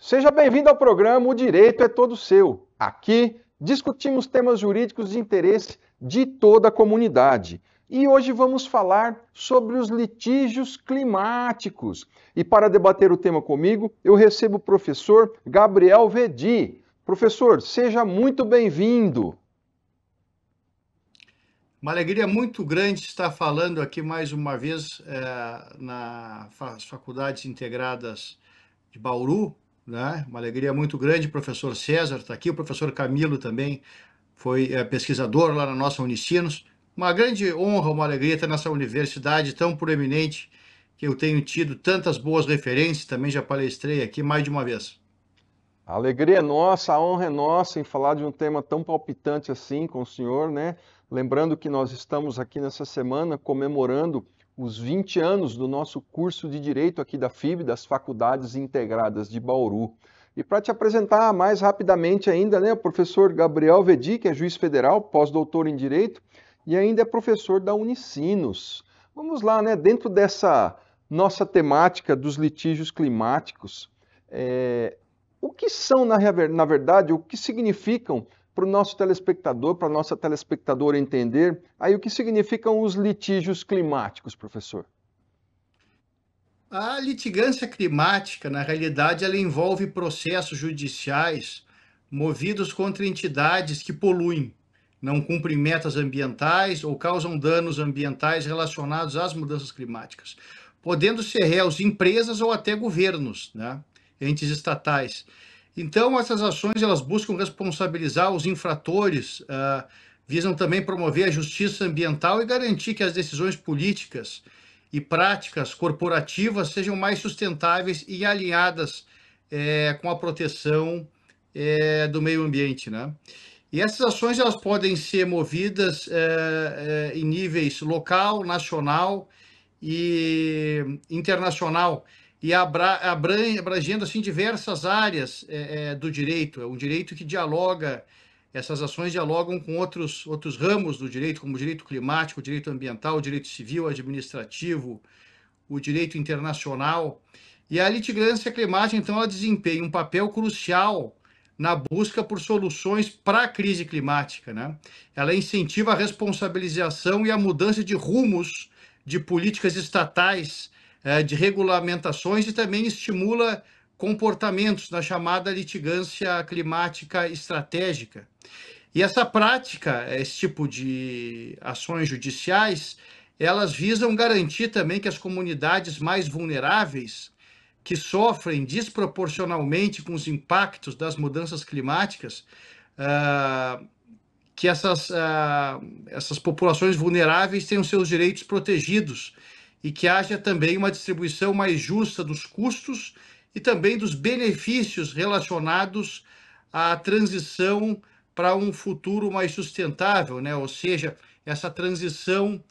Seja bem-vindo ao programa O Direito é Todo Seu. Aqui discutimos temas jurídicos de interesse de toda a comunidade. E hoje vamos falar sobre os litígios climáticos. E para debater o tema comigo, eu recebo o professor Gabriel Vedi. Professor, seja muito bem-vindo. Uma alegria muito grande estar falando aqui mais uma vez nas Faculdades Integradas de Bauru, né? Uma alegria muito grande, o professor César está aqui, o professor Camilo também foi pesquisador lá na nossa Unicinos. Uma grande honra, uma alegria estar nessa universidade tão proeminente que eu tenho tido tantas boas referências, também já palestrei aqui mais de uma vez. A alegria é nossa, a honra é nossa em falar de um tema tão palpitante assim com o senhor, né? Lembrando que nós estamos aqui nessa semana comemorando os 20 anos do nosso curso de Direito aqui da FIB, das Faculdades Integradas de Bauru. E para te apresentar mais rapidamente ainda, né, o professor Gabriel Vedi, que é juiz federal, pós-doutor em Direito, e ainda é professor da Unicinos. Vamos lá, né, dentro dessa nossa temática dos litígios climáticos, o que são, na verdade, o que significam para o nosso telespectador, para a nossa telespectadora entender, aí o que significam os litígios climáticos, professor? A litigância climática, na realidade, ela envolve processos judiciais movidos contra entidades que poluem, não cumprem metas ambientais ou causam danos ambientais relacionados às mudanças climáticas, podendo ser réus empresas ou até governos, né? Entes estatais. Então, essas ações elas buscam responsabilizar os infratores, visam também promover a justiça ambiental e garantir que as decisões políticas e práticas corporativas sejam mais sustentáveis e alinhadas com a proteção do meio ambiente, né? E essas ações elas podem ser movidas em níveis local, nacional e internacional e abrangendo assim diversas áreas do direito. É um direito que dialoga, essas ações dialogam com outros ramos do direito, como o direito climático, o direito ambiental, o direito civil, administrativo, o direito internacional. E a litigância climática, então, ela desempenha um papel crucial na busca por soluções para a crise climática, né? Ela incentiva a responsabilização e a mudança de rumos de políticas estatais, de regulamentações e também estimula comportamentos na chamada litigância climática estratégica. E essa prática, esse tipo de ações judiciais, elas visam garantir também que as comunidades mais vulneráveis, que sofrem desproporcionalmente com os impactos das mudanças climáticas, que essas populações vulneráveis tenham seus direitos protegidos e que haja também uma distribuição mais justa dos custos e também dos benefícios relacionados à transição para um futuro mais sustentável, né? Ou seja, essa transição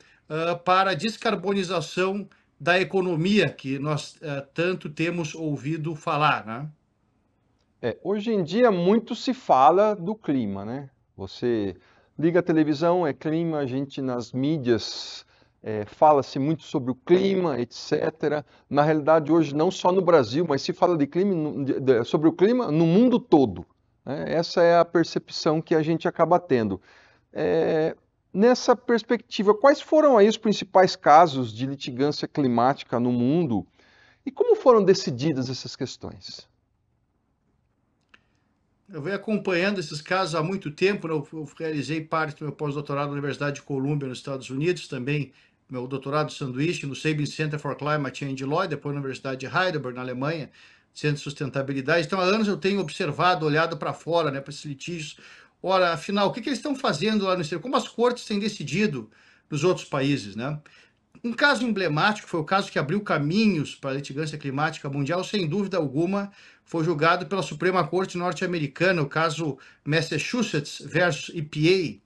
para a descarbonização da economia que nós tanto temos ouvido falar, né? Hoje em dia muito se fala do clima, né? Você liga a televisão, é clima, a gente nas mídias fala-se muito sobre o clima, etc. Na realidade, hoje não só no Brasil, mas se fala de clima, sobre o clima no mundo todo, né? Essa é a percepção que a gente acaba tendo. É, Nessa perspectiva, quais foram aí os principais casos de litigância climática no mundo e como foram decididas essas questões? Eu venho acompanhando esses casos há muito tempo, né? Eu realizei parte do meu pós-doutorado na Universidade de Colômbia, nos Estados Unidos, também meu doutorado de sanduíche no Sabin Center for Climate Change Law, depois na Universidade de Heidelberg, na Alemanha, Centro de Sustentabilidade. Então, há anos eu tenho observado, olhado para fora, né, para esses litígios. Ora, afinal, o que eles estão fazendo lá no exterior? Como as cortes têm decidido nos outros países, né? Um caso emblemático foi o caso que abriu caminhos para a litigância climática mundial, sem dúvida alguma, foi julgado pela Suprema Corte norte-americana, o caso Massachusetts versus EPA.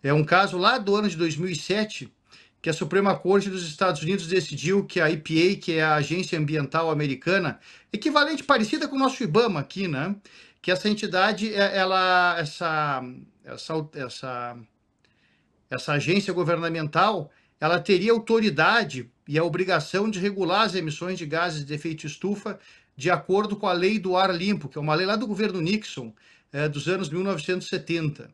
É um caso lá do ano de 2007, que a Suprema Corte dos Estados Unidos decidiu que a EPA, que é a Agência Ambiental Americana, equivalente, parecida com o nosso IBAMA aqui, né? Que essa entidade, essa agência governamental, ela teria autoridade e a obrigação de regular as emissões de gases de efeito estufa de acordo com a Lei do Ar Limpo, que é uma lei lá do governo Nixon, dos anos 1970.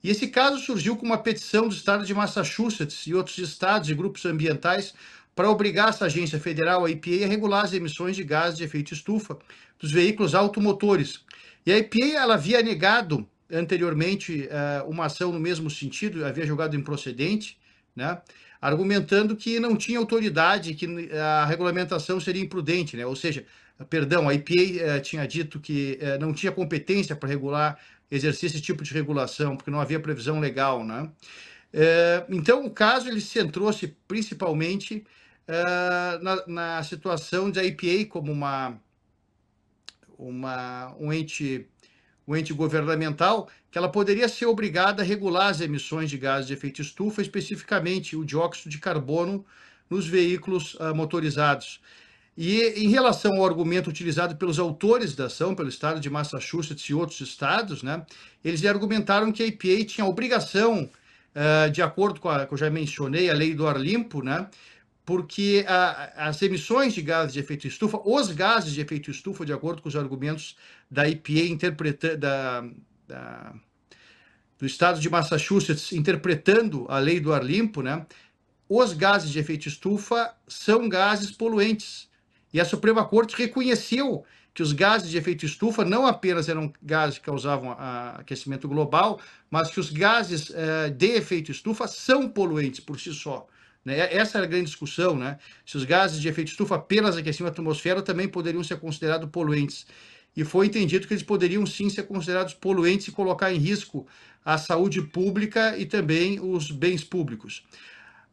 E esse caso surgiu com uma petição do estado de Massachusetts e outros estados e grupos ambientais para obrigar essa agência federal, a EPA, a regular as emissões de gases de efeito estufa dos veículos automotores. E a EPA ela havia negado anteriormente uma ação no mesmo sentido, havia julgado improcedente, né, argumentando que não tinha autoridade, que a regulamentação seria imprudente, né, ou seja, perdão, a EPA tinha dito que não tinha competência para regular, exercer esse tipo de regulação, porque não havia previsão legal, né. Então, o caso ele centrou-se principalmente na situação da EPA como um ente governamental, que ela poderia ser obrigada a regular as emissões de gases de efeito estufa, especificamente o dióxido de carbono nos veículos motorizados. E em relação ao argumento utilizado pelos autores da ação, pelo estado de Massachusetts e outros estados, né, eles argumentaram que a EPA tinha a obrigação, de acordo com a que eu já mencionei, a Lei do Ar Limpo, né, porque as emissões de gases de efeito estufa, os gases de efeito estufa, de acordo com os argumentos da EPA, do estado de Massachusetts, interpretando a Lei do Ar Limpo, né, os gases de efeito estufa são gases poluentes. E a Suprema Corte reconheceu que os gases de efeito estufa não apenas eram gases que causavam aquecimento global, mas que os gases de efeito estufa são poluentes por si só. Essa era a grande discussão, né? Se os gases de efeito estufa apenas aqueciam a atmosfera também poderiam ser considerados poluentes. E foi entendido que eles poderiam sim ser considerados poluentes e colocar em risco a saúde pública e também os bens públicos.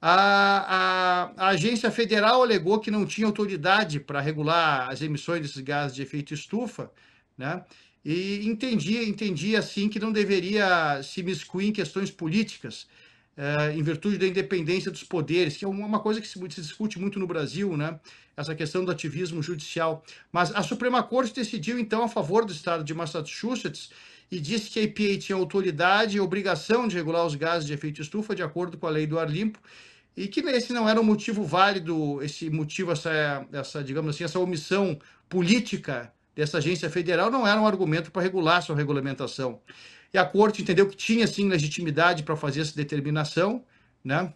A agência federal alegou que não tinha autoridade para regular as emissões desses gases de efeito estufa, né? E entendia assim que não deveria se imiscuir em questões políticas, em virtude da independência dos poderes, que é uma coisa que se discute muito no Brasil, né? Essa questão do ativismo judicial. Mas a Suprema Corte decidiu, então, a favor do estado de Massachusetts e disse que a EPA tinha autoridade e obrigação de regular os gases de efeito estufa de acordo com a Lei do Ar Limpo, e que esse não era um motivo válido, digamos assim, essa omissão política dessa agência federal não era um argumento para regular sua regulamentação. E a Corte entendeu que tinha, sim, legitimidade para fazer essa determinação, né?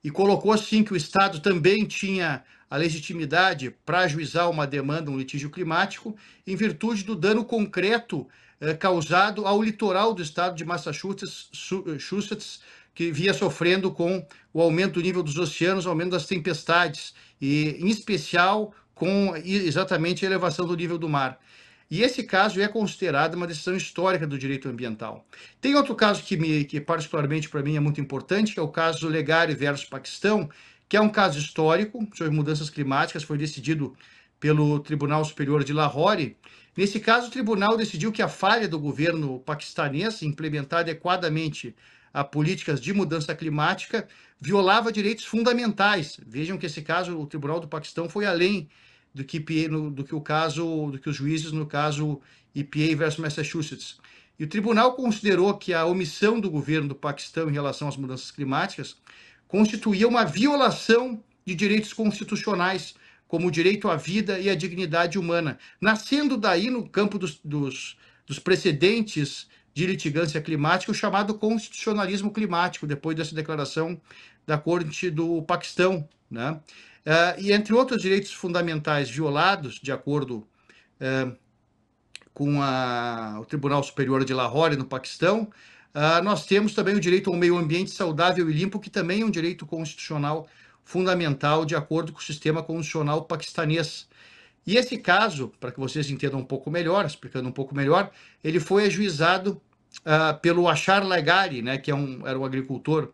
E colocou, sim, que o Estado também tinha a legitimidade para ajuizar uma demanda, um litígio climático, em virtude do dano concreto causado ao litoral do estado de Massachusetts, que vinha sofrendo com o aumento do nível dos oceanos, o aumento das tempestades, e em especial com exatamente a elevação do nível do mar. E esse caso é considerado uma decisão histórica do direito ambiental. Tem outro caso que particularmente para mim é muito importante, que é o caso Legare versus Paquistão, que é um caso histórico sobre mudanças climáticas, foi decidido pelo Tribunal Superior de Lahore. Nesse caso, o tribunal decidiu que a falha do governo paquistanês em implementar adequadamente a políticas de mudança climática violava direitos fundamentais. Vejam que esse caso, o Tribunal do Paquistão foi além do que os juízes no caso EPA versus Massachusetts. E o tribunal considerou que a omissão do governo do Paquistão em relação às mudanças climáticas constituía uma violação de direitos constitucionais, como o direito à vida e à dignidade humana, nascendo daí, no campo dos precedentes de litigância climática, o chamado constitucionalismo climático, depois dessa declaração da Corte do Paquistão, né? E entre outros direitos fundamentais violados, de acordo com o Tribunal Superior de Lahore, no Paquistão, nós temos também o direito ao meio ambiente saudável e limpo, que também é um direito constitucional fundamental, de acordo com o sistema constitucional paquistanês. E esse caso, para que vocês entendam um pouco melhor, explicando um pouco melhor, ele foi ajuizado pelo Ashar Legare, né, que era um agricultor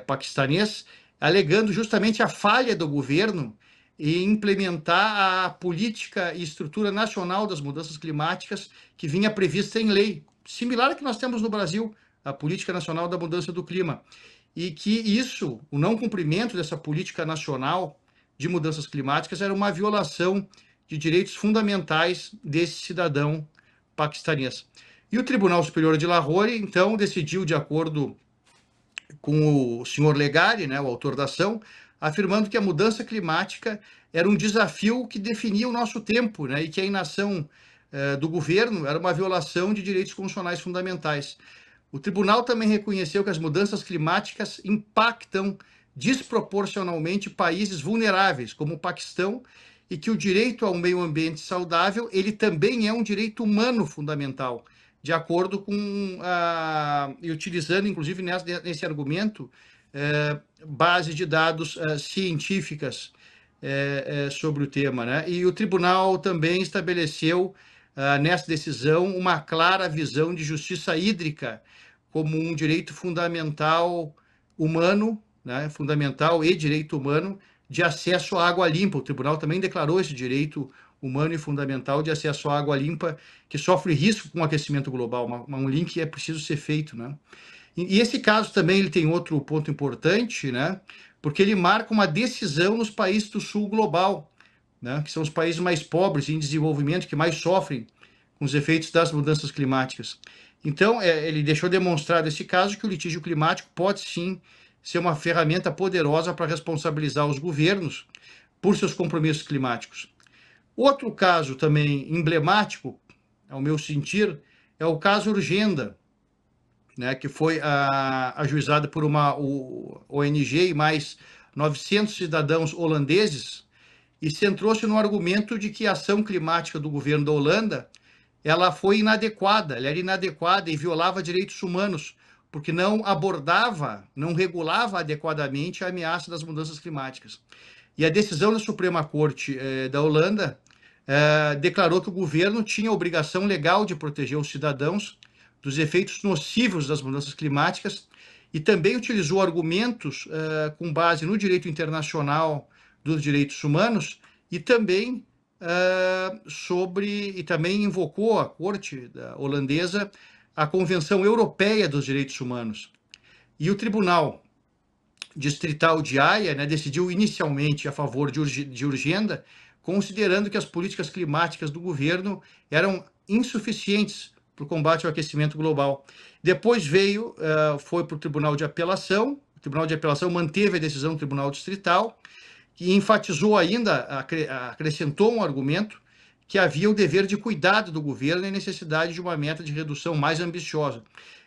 paquistanês, alegando justamente a falha do governo em implementar a política e estrutura nacional das mudanças climáticas que vinha prevista em lei, similar à que nós temos no Brasil, a Política Nacional da Mudança do Clima. E que o não cumprimento dessa política nacional de mudanças climáticas era uma violação de direitos fundamentais desse cidadão paquistanês. E o Tribunal Superior de Lahore, então, decidiu, de acordo com o senhor Legare, né, o autor da ação, afirmando que a mudança climática era um desafio que definia o nosso tempo, né, e que a inação do governo era uma violação de direitos constitucionais fundamentais. O tribunal também reconheceu que as mudanças climáticas impactam desproporcionalmente países vulneráveis, como o Paquistão, e que o direito a um meio ambiente saudável, ele também é um direito humano fundamental, de acordo com, e utilizando, inclusive, nesse argumento, base de dados científicas sobre o tema, né? E o tribunal também estabeleceu, nessa decisão, uma clara visão de justiça hídrica como um direito fundamental humano, né? Fundamental e direito humano, de acesso à água limpa. O tribunal também declarou esse direito humano e fundamental de acesso à água limpa, que sofre risco com o aquecimento global. Um link é preciso ser feito, né? E esse caso também ele tem outro ponto importante, né? Porque ele marca uma decisão nos países do sul global, né? Que são os países mais pobres em desenvolvimento, que mais sofrem com os efeitos das mudanças climáticas. Então, ele deixou demonstrado nesse caso que o litígio climático pode sim ser uma ferramenta poderosa para responsabilizar os governos por seus compromissos climáticos. Outro caso também emblemático, ao meu sentir, é o caso Urgenda, né, que foi ajuizado por uma ONG e mais 900 cidadãos holandeses, e centrou-se no argumento de que a ação climática do governo da Holanda ela foi inadequada, ela era inadequada e violava direitos humanos, porque não abordava, não regulava adequadamente a ameaça das mudanças climáticas. E a decisão da Suprema Corte da Holanda declarou que o governo tinha a obrigação legal de proteger os cidadãos dos efeitos nocivos das mudanças climáticas e também utilizou argumentos com base no direito internacional dos direitos humanos e também e também invocou a Corte holandesa a Convenção Europeia dos Direitos Humanos. E o Tribunal Distrital de Haia, né, decidiu inicialmente a favor de Urgenda, considerando que as políticas climáticas do governo eram insuficientes para o combate ao aquecimento global. Depois foi para o Tribunal de Apelação, o Tribunal de Apelação manteve a decisão do Tribunal Distrital, que enfatizou ainda, acrescentou um argumento que havia o dever de cuidado do governo e a necessidade de uma meta de redução mais ambiciosa.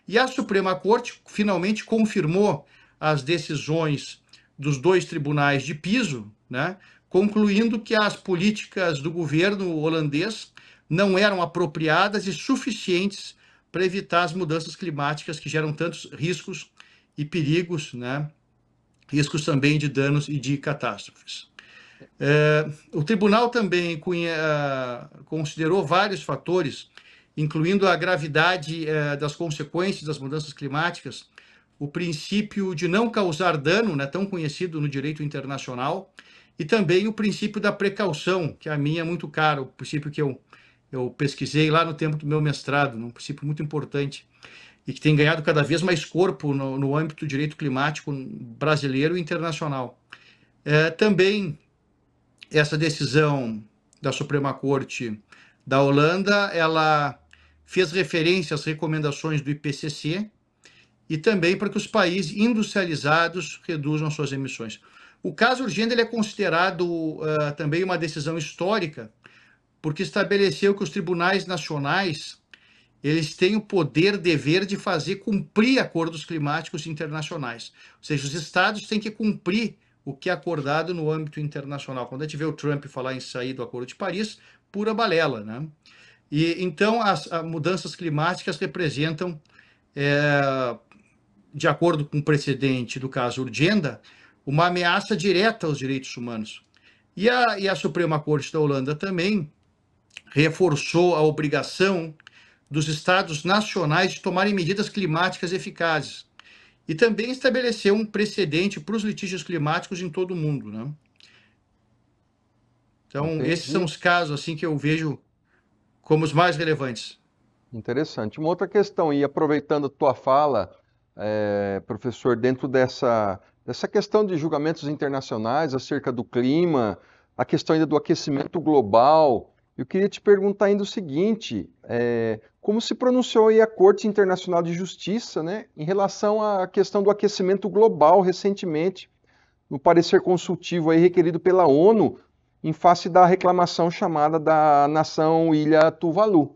E a Suprema Corte finalmente confirmou as decisões dos dois tribunais de piso, né, concluindo que as políticas do governo holandês não eram apropriadas e suficientes para evitar as mudanças climáticas que geram tantos riscos e perigos, né, riscos também de danos e de catástrofes. O tribunal também considerou vários fatores, incluindo a gravidade das consequências das mudanças climáticas, o princípio de não causar dano, né, tão conhecido no direito internacional, e também o princípio da precaução, que a mim é muito caro, o princípio que eu pesquisei lá no tempo do meu mestrado, um princípio muito importante, e que tem ganhado cada vez mais corpo no âmbito do direito climático brasileiro e internacional. Também essa decisão da Suprema Corte da Holanda, ela fez referência às recomendações do IPCC e também para que os países industrializados reduzam suas emissões. O caso Urgenda ele é considerado também uma decisão histórica, porque estabeleceu que os tribunais nacionais eles têm o poder, dever de fazer cumprir acordos climáticos internacionais. Ou seja, os estados têm que cumprir o que é acordado no âmbito internacional. Quando a gente vê o Trump falar em sair do Acordo de Paris, pura balela, né? E então as mudanças climáticas representam, de acordo com o precedente do caso Urgenda, uma ameaça direta aos direitos humanos. E a Suprema Corte da Holanda também reforçou a obrigação dos estados nacionais de tomarem medidas climáticas eficazes e também estabeleceu um precedente para os litígios climáticos em todo o mundo, né? Então, Entendi. Esses são os casos assim que eu vejo como os mais relevantes. Interessante. Uma outra questão, e aproveitando a tua fala, professor, dentro dessa questão de julgamentos internacionais acerca do clima, a questão ainda do aquecimento global, eu queria te perguntar ainda o seguinte, como se pronunciou aí a Corte Internacional de Justiça, né, em relação à questão do aquecimento global recentemente? no parecer consultivo aí requerido pela ONU em face da reclamação chamada da nação Ilha Tuvalu.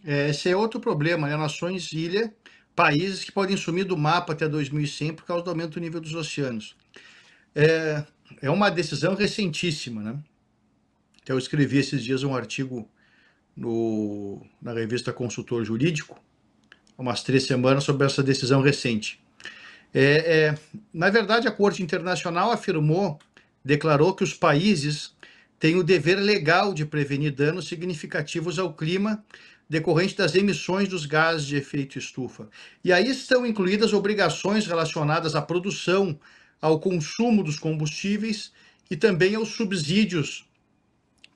Esse é outro problema, né? Nações, ilha, países que podem sumir do mapa até 2100 por causa do aumento do nível dos oceanos. É uma decisão recentíssima, né? Eu escrevi esses dias um artigo na revista Consultor Jurídico, umas 3 semanas, sobre essa decisão recente. Na verdade, a Corte Internacional declarou que os países têm o dever legal de prevenir danos significativos ao clima decorrente das emissões dos gases de efeito estufa. E aí estão incluídas obrigações relacionadas à produção, ao consumo dos combustíveis e também aos subsídios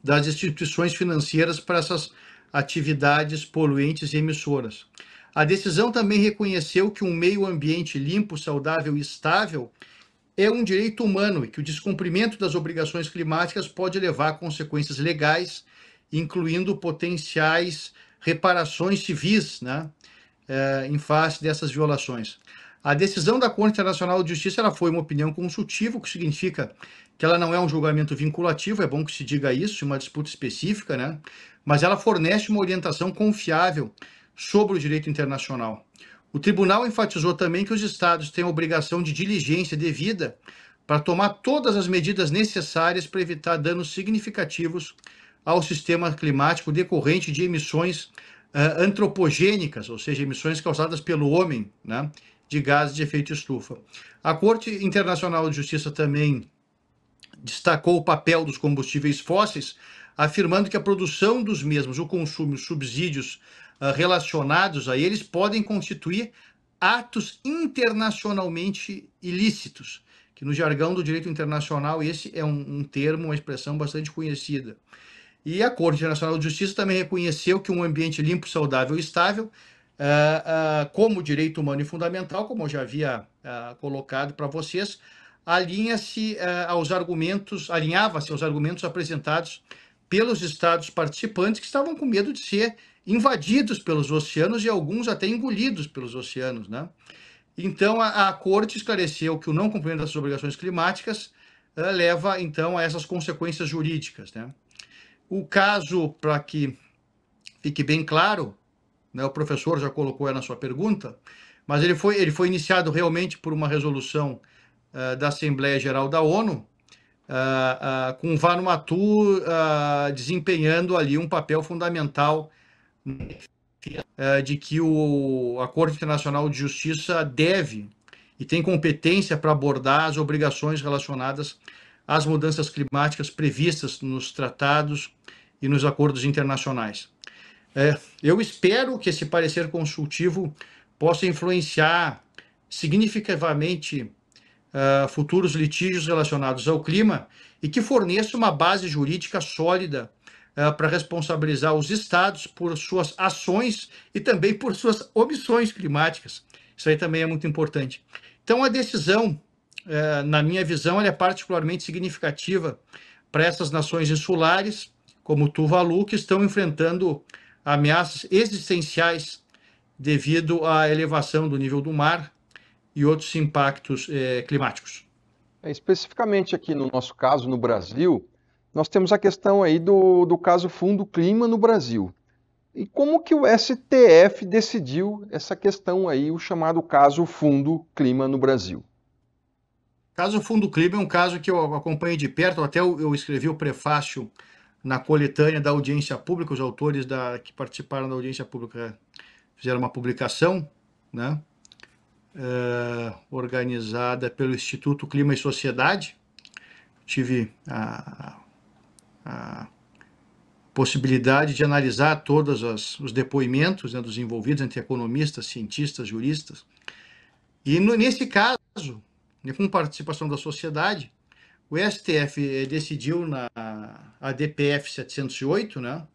das instituições financeiras para essas atividades poluentes e emissoras. A decisão também reconheceu que um meio ambiente limpo, saudável e estável é um direito humano e que o descumprimento das obrigações climáticas pode levar a consequências legais, incluindo potenciais reparações civis, né, em face dessas violações. A decisão da Corte Internacional de Justiça ela foi uma opinião consultiva, o que significa que ela não é um julgamento vinculativo, é bom que se diga isso, uma disputa específica, né? Mas ela fornece uma orientação confiável sobre o direito internacional. O tribunal enfatizou também que os estados têm a obrigação de diligência devida para tomar todas as medidas necessárias para evitar danos significativos ao sistema climático decorrente de emissões antropogênicas, ou seja, emissões causadas pelo homem, né, de gases de efeito estufa. A Corte Internacional de Justiça também destacou o papel dos combustíveis fósseis, afirmando que a produção dos mesmos, o consumo, os subsídios relacionados a eles podem constituir atos internacionalmente ilícitos, que no jargão do direito internacional esse é um termo, uma expressão bastante conhecida. E a Corte Internacional de Justiça também reconheceu que um ambiente limpo, saudável e estável, como direito humano e fundamental, como eu já havia colocado para vocês, alinhava-se aos argumentos apresentados pelos estados participantes que estavam com medo de ser invadidos pelos oceanos e alguns até engolidos pelos oceanos, né? Então, a Corte esclareceu que o não cumprimento dessas obrigações climáticas leva, então, a essas consequências jurídicas, né? O caso, para que fique bem claro, né, o professor já colocou na sua pergunta, mas ele foi iniciado realmente por uma resolução da Assembleia Geral da ONU, com Vanuatu desempenhando ali um papel fundamental de que a Corte Internacional de Justiça deve e tem competência para abordar as obrigações relacionadas às mudanças climáticas previstas nos tratados e nos acordos internacionais. Eu espero que esse parecer consultivo possa influenciar significativamente futuros litígios relacionados ao clima e que forneça uma base jurídica sólida para responsabilizar os estados por suas ações e também por suas omissões climáticas. Isso aí também é muito importante. Então, a decisão, na minha visão, ela é particularmente significativa para essas nações insulares, como Tuvalu, que estão enfrentando ameaças existenciais devido à elevação do nível do mar e outros impactos climáticos. Especificamente aqui no nosso caso, no Brasil, nós temos a questão aí do caso Fundo Clima no Brasil. E como que o STF decidiu essa questão aí, o chamado caso Fundo Clima no Brasil? O caso Fundo Clima é um caso que eu acompanhei de perto, até eu escrevi o prefácio na coletânea da audiência pública, os autores que participaram da audiência pública fizeram uma publicação, né, organizada pelo Instituto Clima e Sociedade. Tive a possibilidade de analisar todos os depoimentos, né, dos envolvidos, entre economistas, cientistas, juristas. E nesse caso, né, com participação da sociedade, o STF decidiu na ADPF 708, né,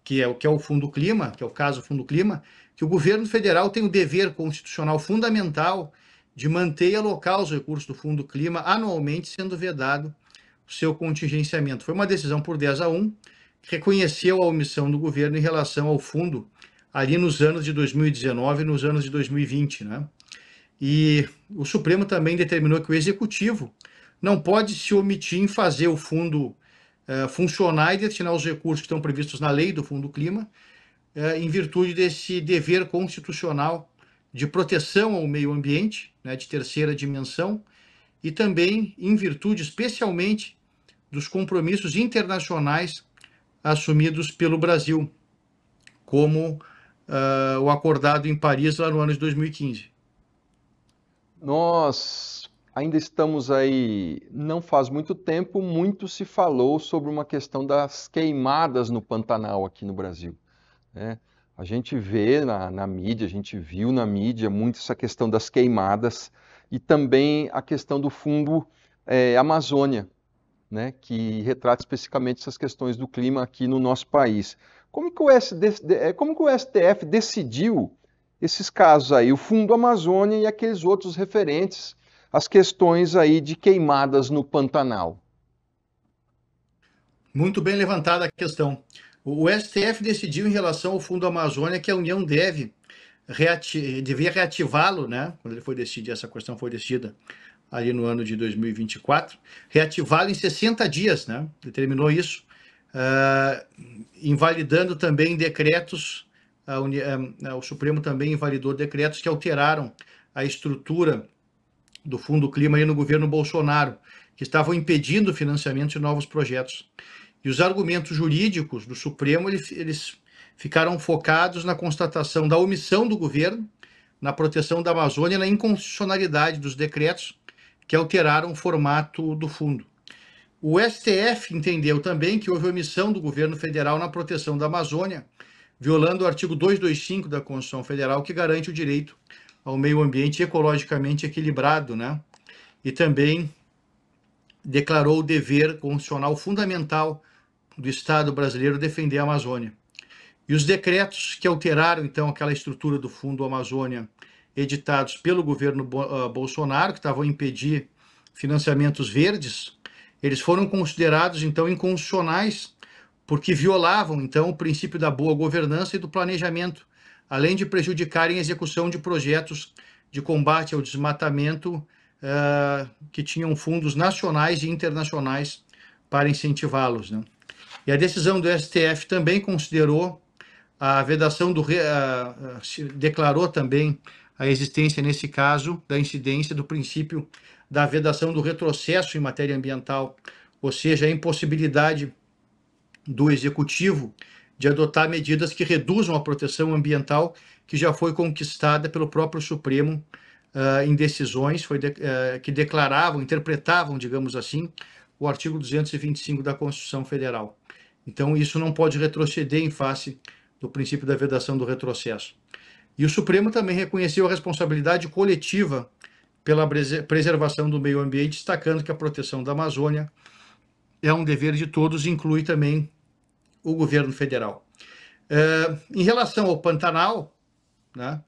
que é o Fundo Clima, que é o caso Fundo Clima, que o governo federal tem o dever constitucional fundamental de manter e alocar os recursos do Fundo Clima anualmente, sendo vedado o seu contingenciamento. Foi uma decisão por 10-1, que reconheceu a omissão do governo em relação ao fundo ali nos anos de 2019 e nos anos de 2020, né? E o Supremo também determinou que o Executivo não pode se omitir em fazer o fundo funcionar e destinar os recursos que estão previstos na lei do Fundo Clima, em virtude desse dever constitucional de proteção ao meio ambiente, né, de terceira dimensão, e também em virtude, especialmente, dos compromissos internacionais assumidos pelo Brasil, como o acordado em Paris lá no ano de 2015. Nós ainda estamos aí, não faz muito tempo, muito se falou sobre uma questão das queimadas no Pantanal aqui no Brasil, né? A gente vê na mídia, a gente viu na mídia muito essa questão das queimadas e também a questão do Fundo Amazônia, né, que retrata especificamente essas questões do clima aqui no nosso país. Como que o STF decidiu esses casos aí, o Fundo Amazônia e aqueles outros referentes às questões aí de queimadas no Pantanal? Muito bem levantada a questão. O STF decidiu em relação ao Fundo Amazônia que a União devia reativá-lo, né? Quando ele foi decidir, essa questão foi decidida ali no ano de 2024, reativá-lo em 60 dias, né? Determinou isso, invalidando também decretos, o Supremo também invalidou decretos que alteraram a estrutura do Fundo Clima aí no governo Bolsonaro, que estavam impedindo o financiamento de novos projetos. E os argumentos jurídicos do Supremo, eles ficaram focados na constatação da omissão do governo na proteção da Amazônia e na inconstitucionalidade dos decretos que alteraram o formato do fundo. O STF entendeu também que houve omissão do governo federal na proteção da Amazônia, violando o artigo 225 da Constituição Federal, que garante o direito ao meio ambiente ecologicamente equilibrado, né? E também declarou o dever constitucional fundamental do Estado brasileiro defender a Amazônia. E os decretos que alteraram, então, aquela estrutura do Fundo Amazônia, editados pelo governo Bolsonaro, que estavam a impedir financiamentos verdes, eles foram considerados, então, inconstitucionais, porque violavam, então, o princípio da boa governança e do planejamento, além de prejudicarem a execução de projetos de combate ao desmatamento que tinham fundos nacionais e internacionais para incentivá-los, né? E a decisão do STF também considerou a vedação declarou também a existência, nesse caso, da incidência do princípio da vedação do retrocesso em matéria ambiental, ou seja, a impossibilidade do Executivo de adotar medidas que reduzam a proteção ambiental que já foi conquistada pelo próprio Supremo em decisões que declaravam, interpretavam, digamos assim, o artigo 225 da Constituição Federal. Então, isso não pode retroceder em face do princípio da vedação do retrocesso. E o Supremo também reconheceu a responsabilidade coletiva pela preservação do meio ambiente, destacando que a proteção da Amazônia é um dever de todos e inclui também o governo federal. Em relação ao Pantanal, né,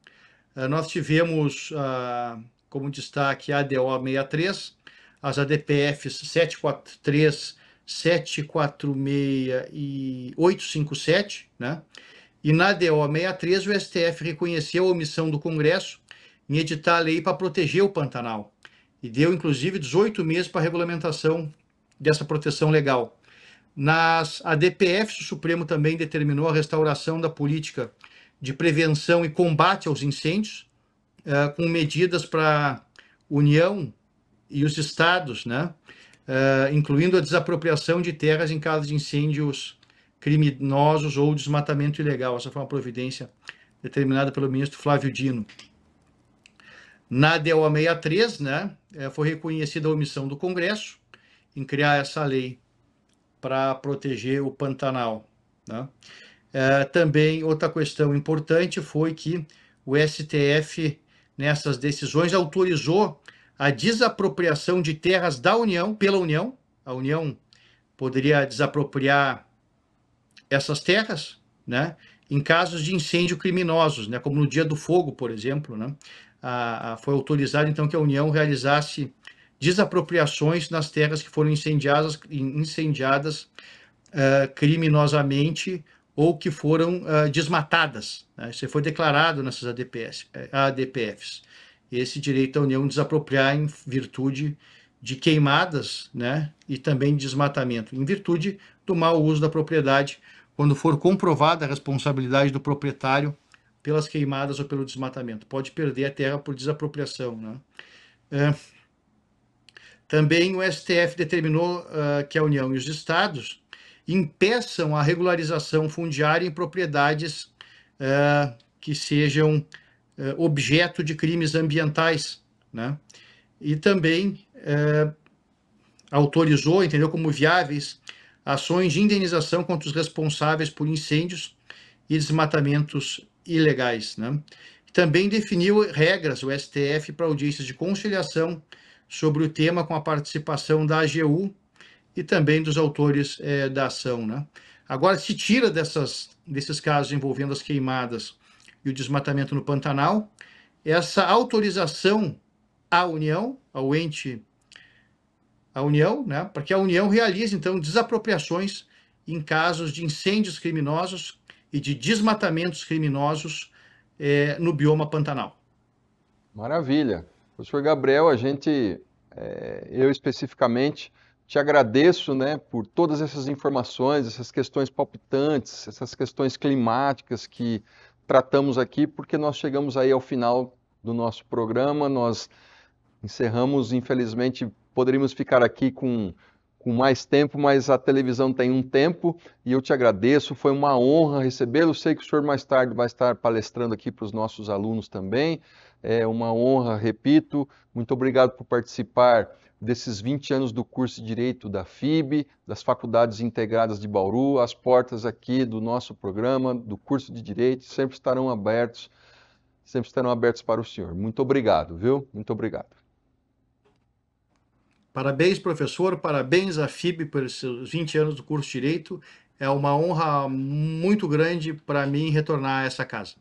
nós tivemos como destaque a ADO 63, as ADPFs 743, 746 e 857, né? E na DO 63, o STF reconheceu a omissão do Congresso em editar a lei para proteger o Pantanal e deu, inclusive, 18 meses para a regulamentação dessa proteção legal. Nas ADPFs, o Supremo também determinou a restauração da política de prevenção e combate aos incêndios, com medidas para a União e os estados, né? Incluindo a desapropriação de terras em caso de incêndios criminosos ou desmatamento ilegal. Essa foi uma providência determinada pelo ministro Flávio Dino. Na DO 63, né, foi reconhecida a omissão do Congresso em criar essa lei para proteger o Pantanal, né? Também outra questão importante foi que o STF, nessas decisões, autorizou a desapropriação de terras da União, pela União. A União poderia desapropriar essas terras, né, em casos de incêndio criminosos, né, como no Dia do Fogo, por exemplo, né, foi autorizado, então, que a União realizasse desapropriações nas terras que foram incendiadas criminosamente ou que foram desmatadas, né? Isso foi declarado nessas ADPFs. esse direito da União desapropriar em virtude de queimadas, né, e também de desmatamento, em virtude do mau uso da propriedade, quando for comprovada a responsabilidade do proprietário pelas queimadas ou pelo desmatamento. Pode perder a terra por desapropriação, né? Também o STF determinou que a União e os estados impeçam a regularização fundiária em propriedades que sejam objeto de crimes ambientais, né? E também autorizou, entendeu, como viáveis ações de indenização contra os responsáveis por incêndios e desmatamentos ilegais, né? Também definiu regras, o STF, para audiências de conciliação sobre o tema, com a participação da AGU e também dos autores da ação, né? Agora, se tira desses casos envolvendo as queimadas e o desmatamento no Pantanal, essa autorização à União, ao ente, à União, né, para que a União realize, então, desapropriações em casos de incêndios criminosos e de desmatamentos criminosos no bioma Pantanal. Maravilha. Professor Gabriel, eu especificamente, te agradeço, né, por todas essas informações, essas questões palpitantes, essas questões climáticas que tratamos aqui, porque nós chegamos aí ao final do nosso programa, nós encerramos, infelizmente, poderíamos ficar aqui com mais tempo, mas a televisão tem um tempo e eu te agradeço, foi uma honra recebê-lo. Sei que o senhor mais tarde vai estar palestrando aqui para os nossos alunos também. É uma honra, repito. Muito obrigado por participar desses 20 anos do curso de Direito da FIB, das Faculdades Integradas de Bauru. As portas aqui do nosso programa, do curso de Direito, sempre estarão abertas para o senhor. Muito obrigado, viu? Muito obrigado. Parabéns, professor, parabéns à FIB pelos seus 20 anos do curso de Direito. É uma honra muito grande para mim retornar a essa casa.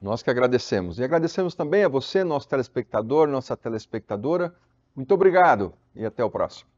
Nós que agradecemos. E agradecemos também a você, nosso telespectador, nossa telespectadora. Muito obrigado e até o próximo.